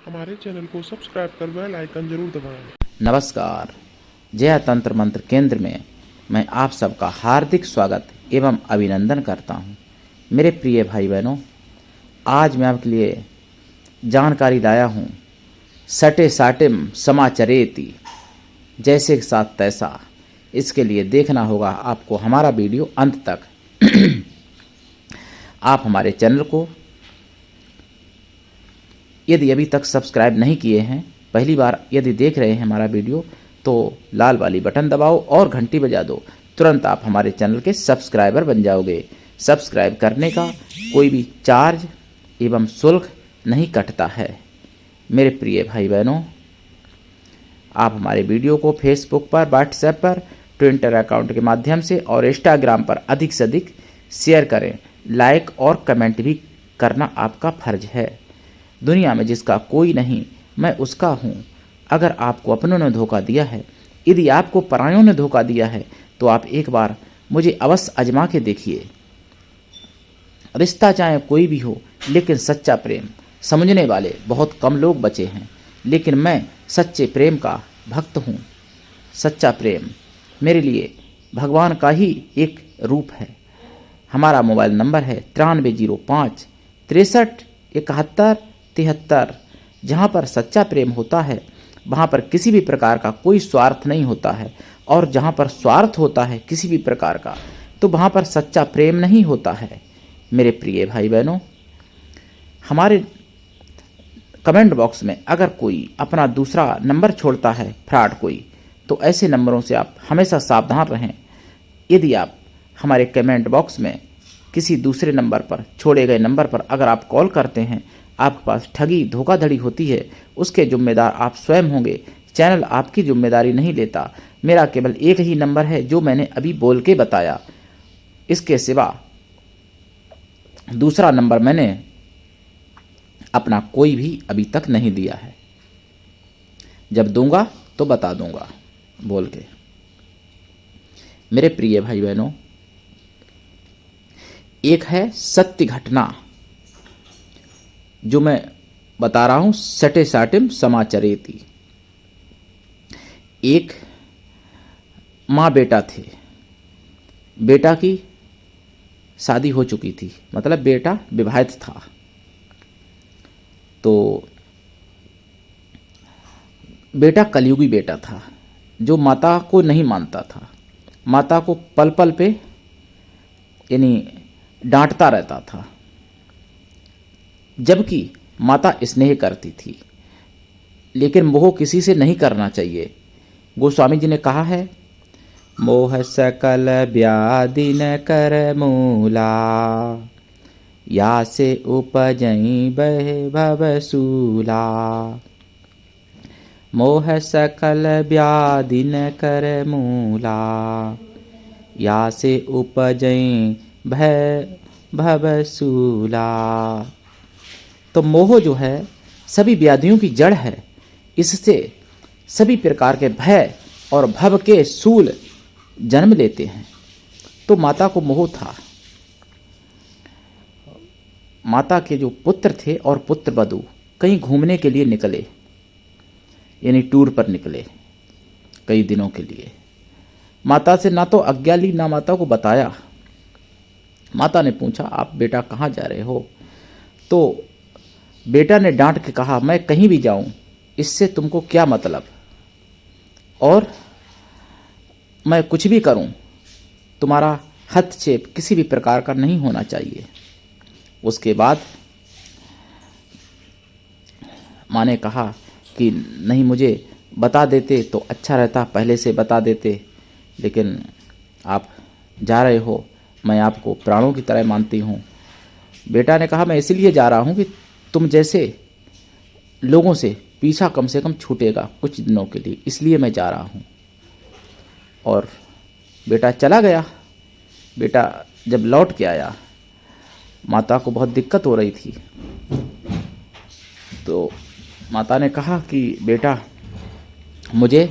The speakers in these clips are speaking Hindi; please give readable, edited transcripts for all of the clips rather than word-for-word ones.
हमारे चैनल को सब्सक्राइब कर बेल आइकन जरूर दबाएं। नमस्कार। जया तंत्र मंत्र केंद्र में मैं आप सबका हार्दिक स्वागत एवं अभिनंदन करता हूं। मेरे प्रिय भाई बहनों, आज मैं आपके लिए जानकारी लाया हूं सटे साटिम समाचरेति, जैसे के साथ तैसा। इसके लिए देखना होगा आपको हमारा वीडियो अंत तक। आप हमारे चैनल को यदि अभी तक सब्सक्राइब नहीं किए हैं, पहली बार यदि देख रहे हैं हमारा वीडियो, तो लाल वाली बटन दबाओ और घंटी बजा दो। तुरंत आप हमारे चैनल के सब्सक्राइबर बन जाओगे। सब्सक्राइब करने का कोई भी चार्ज एवं शुल्क नहीं कटता है। मेरे प्रिय भाई बहनों, आप हमारे वीडियो को फेसबुक पर, व्हाट्सएप पर, ट्विटर अकाउंट के माध्यम से और इंस्टाग्राम पर अधिक से अधिक शेयर करें। लाइक और कमेंट भी करना आपका फर्ज है। दुनिया में जिसका कोई नहीं, मैं उसका हूँ। अगर आपको अपनों ने धोखा दिया है, यदि आपको परायों ने धोखा दिया है, तो आप एक बार मुझे अवश्य आजमा के देखिए। रिश्ता चाहे कोई भी हो, लेकिन सच्चा प्रेम समझने वाले बहुत कम लोग बचे हैं। लेकिन मैं सच्चे प्रेम का भक्त हूँ। सच्चा प्रेम मेरे लिए भगवान का ही एक रूप है। हमारा मोबाइल नंबर है 9305 63 71 73। जहाँ पर सच्चा प्रेम होता है, वहाँ पर किसी भी प्रकार का कोई स्वार्थ नहीं होता है। और जहाँ पर स्वार्थ होता है किसी भी प्रकार का, तो वहाँ पर सच्चा प्रेम नहीं होता है। मेरे प्रिय भाई बहनों, हमारे कमेंट बॉक्स में अगर कोई अपना दूसरा नंबर छोड़ता है, फ्रॉड कोई, तो ऐसे नंबरों से आप हमेशा सावधान रहें। यदि आप हमारे कमेंट बॉक्स में किसी दूसरे नंबर पर, छोड़े गए नंबर पर अगर आप कॉल करते हैं, आपके पास ठगी धोखाधड़ी होती है, उसके जिम्मेदार आप स्वयं होंगे। चैनल आपकी जिम्मेदारी नहीं लेता। मेरा केवल एक ही नंबर है जो मैंने अभी बोल के बताया। इसके सिवा दूसरा नंबर मैंने अपना कोई भी अभी तक नहीं दिया है। जब दूंगा तो बता दूंगा बोल के। मेरे प्रिय भाई बहनों, एक है सत्य घटना जो मैं बता रहा हूं, सटे साटिम समाचरेति। एक माँ बेटा थे। बेटा की शादी हो चुकी थी, मतलब बेटा विवाहित था। तो बेटा कलयुगी बेटा था, जो माता को नहीं मानता था। माता को पल पल पे यानी डांटता रहता था, जबकि माता स्नेह करती थी। लेकिन मोह किसी से नहीं करना चाहिए। गोस्वामी जी ने कहा है, मोह सकल व्याधि न कर मूला, या से उपजई बह भवसूला। मोह सकल व्याधि न कर मूला, या से उपजई भय भवसूला। तो मोह जो है सभी व्याधियों की जड़ है। इससे सभी प्रकार के भय और भव के सूल जन्म लेते हैं। तो माता को मोह था। माता के जो पुत्र थे और पुत्र वधू कहीं घूमने के लिए निकले, यानी टूर पर निकले कई दिनों के लिए। माता से ना तो आज्ञा ली, ना माता को बताया। माता ने पूछा, आप बेटा कहाँ जा रहे हो? तो बेटा ने डांट के कहा, मैं कहीं भी जाऊं, इससे तुमको क्या मतलब, और मैं कुछ भी करूं, तुम्हारा हस्तक्षेप किसी भी प्रकार का नहीं होना चाहिए। उसके बाद माँ ने कहा कि नहीं, मुझे बता देते तो अच्छा रहता, पहले से बता देते, लेकिन आप जा रहे हो, मैं आपको प्राणों की तरह मानती हूँ। बेटा ने कहा, मैं इसलिए जा रहा हूँ कि तुम जैसे लोगों से पीछा कम से कम छूटेगा कुछ दिनों के लिए, इसलिए मैं जा रहा हूँ। और बेटा चला गया। बेटा जब लौट के आया, माता को बहुत दिक्कत हो रही थी। तो माता ने कहा कि बेटा, मुझे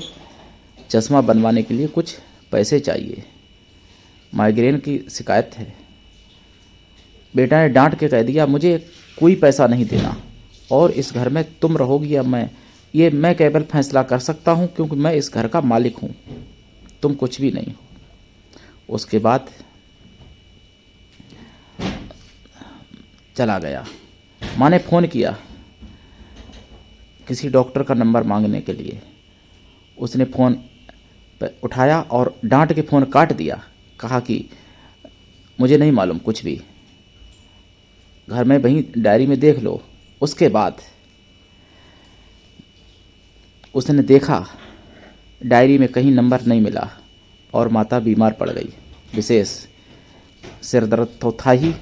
चश्मा बनवाने के लिए कुछ पैसे चाहिए, माइग्रेन की शिकायत है। बेटा ने डांट के कह दिया, मुझे कोई पैसा नहीं देना, और इस घर में तुम रहोगी या मैं, ये मैं केवल फैसला कर सकता हूँ, क्योंकि मैं इस घर का मालिक हूँ, तुम कुछ भी नहीं हो। उसके बाद चला गया। माँ ने फ़ोन किया किसी डॉक्टर का नंबर मांगने के लिए। उसने फ़ोन उठाया और डांट के फ़ोन काट दिया। कहा कि मुझे नहीं मालूम कुछ भी, घर में वहीं डायरी में देख लो। उसके बाद उसने देखा डायरी में कहीं नंबर नहीं मिला और माता बीमार पड़ गई। विशेष सिर दर्द तो था ही,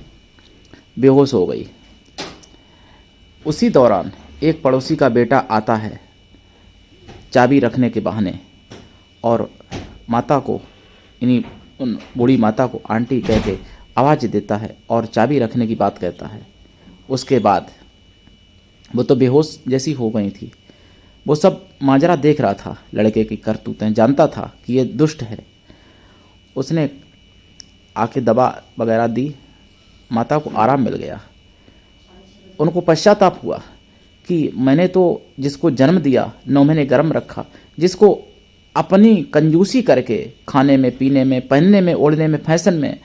बेहोश हो गई। उसी दौरान एक पड़ोसी का बेटा आता है चाबी रखने के बहाने और माता को, उन बूढ़ी माता को आंटी कह के आवाज़ देता है और चाबी रखने की बात कहता है। उसके बाद वो तो बेहोश जैसी हो गई थी। वो सब माजरा देख रहा था, लड़के की करतूतें जानता था कि ये दुष्ट है। उसने आके दवा वगैरह दी, माता को आराम मिल गया। उनको पश्चाताप हुआ कि मैंने तो जिसको जन्म दिया 9 महीने गर्म रखा, जिसको अपनी कंजूसी करके खाने में, पीने में, पहनने में, ओढ़ने में, फैशन में,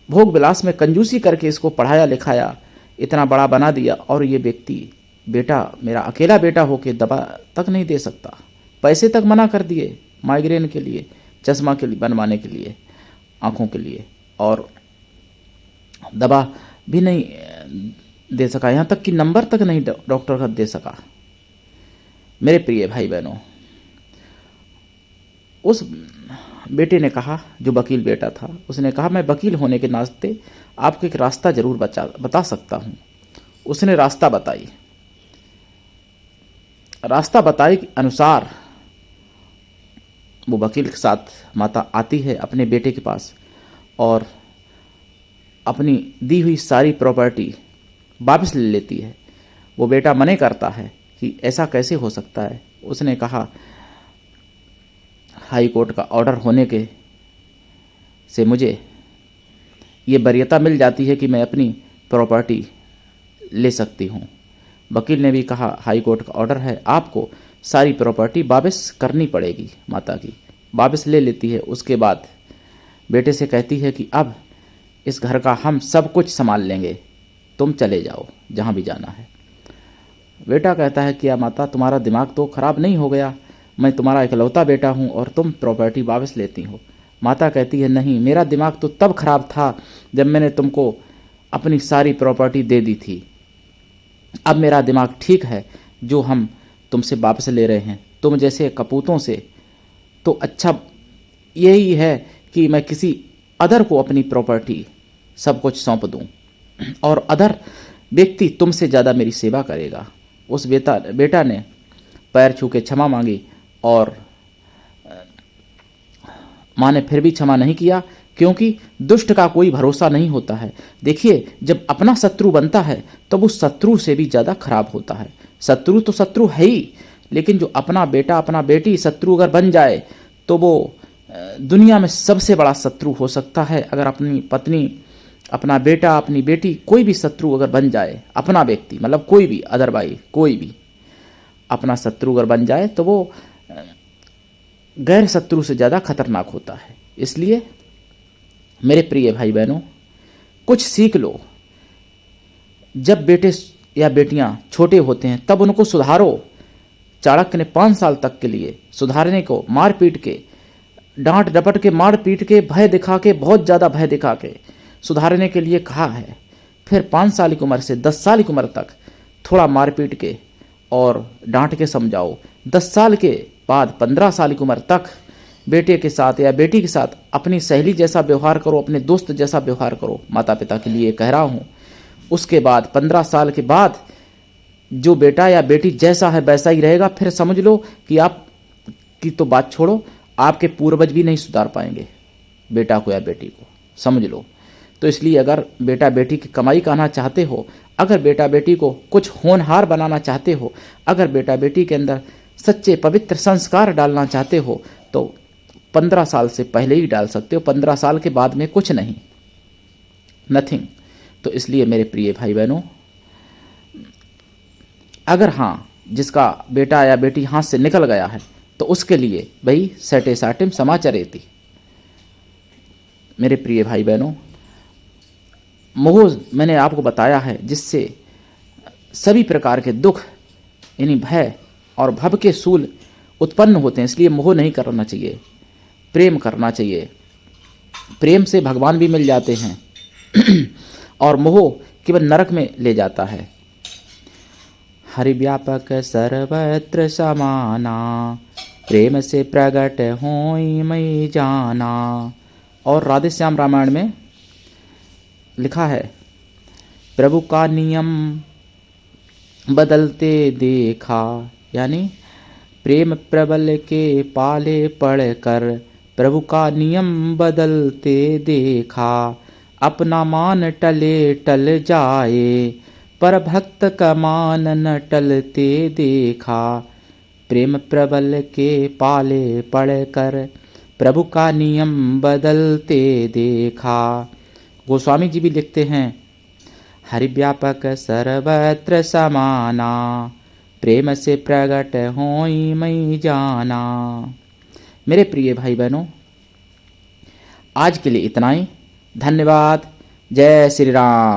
भोग विलास में कंजूसी करके इसको पढ़ाया लिखाया, इतना बड़ा बना दिया, और ये व्यक्ति बेटा, मेरा अकेला बेटा होके दवा तक नहीं दे सकता। पैसे तक मना कर दिए माइग्रेन के लिए, चश्मा के लिए बनवाने के लिए, आँखों के लिए, और दवा भी नहीं दे सका, यहाँ तक कि नंबर तक नहीं डॉक्टर का दे सका। मेरे प्रिय भाई बहनों, उस बेटे ने कहा, जो वकील बेटा था, उसने कहा मैं वकील होने के नाते आपको एक रास्ता जरूर बता सकता हूँ। उसने रास्ता बताई। रास्ता बताई के अनुसार वो वकील के साथ माता आती है अपने बेटे के पास और अपनी दी हुई सारी प्रॉपर्टी वापस ले लेती है। वो बेटा मने करता है कि ऐसा कैसे हो सकता है। उसने कहा हाई कोर्ट का ऑर्डर होने के से मुझे ये वरीयता मिल जाती है कि मैं अपनी प्रॉपर्टी ले सकती हूँ। वकील ने भी कहा हाई कोर्ट का ऑर्डर है, आपको सारी प्रॉपर्टी वापस करनी पड़ेगी। माता की वापस ले लेती है। उसके बाद बेटे से कहती है कि अब इस घर का हम सब कुछ संभाल लेंगे, तुम चले जाओ जहाँ भी जाना है। बेटा कहता है कि माता तुम्हारा दिमाग तो खराब नहीं हो गया, मैं तुम्हारा इकलौता बेटा हूँ और तुम प्रॉपर्टी वापस लेती हो। माता कहती है नहीं, मेरा दिमाग तो तब खराब था जब मैंने तुमको अपनी सारी प्रॉपर्टी दे दी थी। अब मेरा दिमाग ठीक है जो हम तुमसे वापस ले रहे हैं। तुम जैसे कपूतों से तो अच्छा यही है कि मैं किसी अदर को अपनी प्रॉपर्टी सब कुछ सौंप दूं और अदर व्यक्ति तुमसे ज़्यादा मेरी सेवा करेगा। उस बेटा ने पैर छू के क्षमा मांगी और माँ ने फिर भी क्षमा नहीं किया, क्योंकि दुष्ट का कोई भरोसा नहीं होता है। देखिए, जब अपना शत्रु बनता है तो वो शत्रु से भी ज़्यादा खराब होता है। शत्रु तो शत्रु है ही, लेकिन जो अपना बेटा, अपना बेटी शत्रु अगर बन जाए तो वो दुनिया में सबसे बड़ा शत्रु हो सकता है। अगर अपनी पत्नी, अपना बेटा, अपनी बेटी, कोई भी शत्रु अगर बन जाए, अपना व्यक्ति मतलब कोई भी, अदरवाइज कोई भी अपना शत्रु अगर बन जाए तो वो गैर शत्रु से ज़्यादा खतरनाक होता है। इसलिए मेरे प्रिय भाई बहनों, कुछ सीख लो। जब बेटे या बेटियां छोटे होते हैं तब उनको सुधारो। चाणक्य ने 5 साल तक के लिए सुधारने को मार पीट के, डांट डपट के, मार पीट के, भय दिखा के, बहुत ज़्यादा भय दिखा के सुधारने के लिए कहा है। फिर 5 साल की उम्र से 10 साल की उम्र तक थोड़ा मार पीट के और डांट के समझाओ। 10 साल के बाद 15 साल की उम्र तक बेटे के साथ या बेटी के साथ अपनी सहेली जैसा व्यवहार करो, अपने दोस्त जैसा व्यवहार करो। माता पिता के लिए कह रहा हूँ। उसके बाद 15 साल के बाद जो बेटा या बेटी जैसा है वैसा ही रहेगा। फिर समझ लो कि आप की तो बात छोड़ो, आपके पूर्वज भी नहीं सुधार पाएंगे बेटा को या बेटी को, समझ लो। तो इसलिए अगर बेटा बेटी की कमाई करना चाहते हो, अगर बेटा बेटी को कुछ होनहार बनाना चाहते हो, अगर बेटा बेटी के अंदर सच्चे पवित्र संस्कार डालना चाहते हो तो 15 साल से पहले ही डाल सकते हो। 15 साल के बाद में कुछ नहीं, नथिंग। तो इसलिए मेरे प्रिय भाई बहनों, अगर हाँ, जिसका बेटा या बेटी हाथ से निकल गया है तो उसके लिए भाई सटे साटिम समाचरेति। मेरे प्रिय भाई बहनों, मोह मैंने आपको बताया है जिससे सभी प्रकार के दुख यानी भय और भव के सूल उत्पन्न होते हैं। इसलिए मोह नहीं करना चाहिए, प्रेम करना चाहिए। प्रेम से भगवान भी मिल जाते हैं और मोह केवल नरक में ले जाता है। हरि व्यापक सर्वत्र समाना, प्रेम से प्रगट होई मई जाना। और राधे श्याम रामायण में लिखा है, प्रभु का नियम बदलते देखा, यानी प्रेम प्रबल के पाले पढ़कर प्रभु का नियम बदलते देखा। अपना मान टले टल जाए, पर भक्त का मान न टलते देखा। प्रेम प्रबल के पाले पढ़कर प्रभु का नियम बदलते देखा। गोस्वामी जी भी लिखते हैं, हरि व्यापक सर्वत्र समाना, प्रेम से प्रगट होई मई जाना। मेरे प्रिय भाई बहनों, आज के लिए इतना ही। धन्यवाद। जय श्री राम।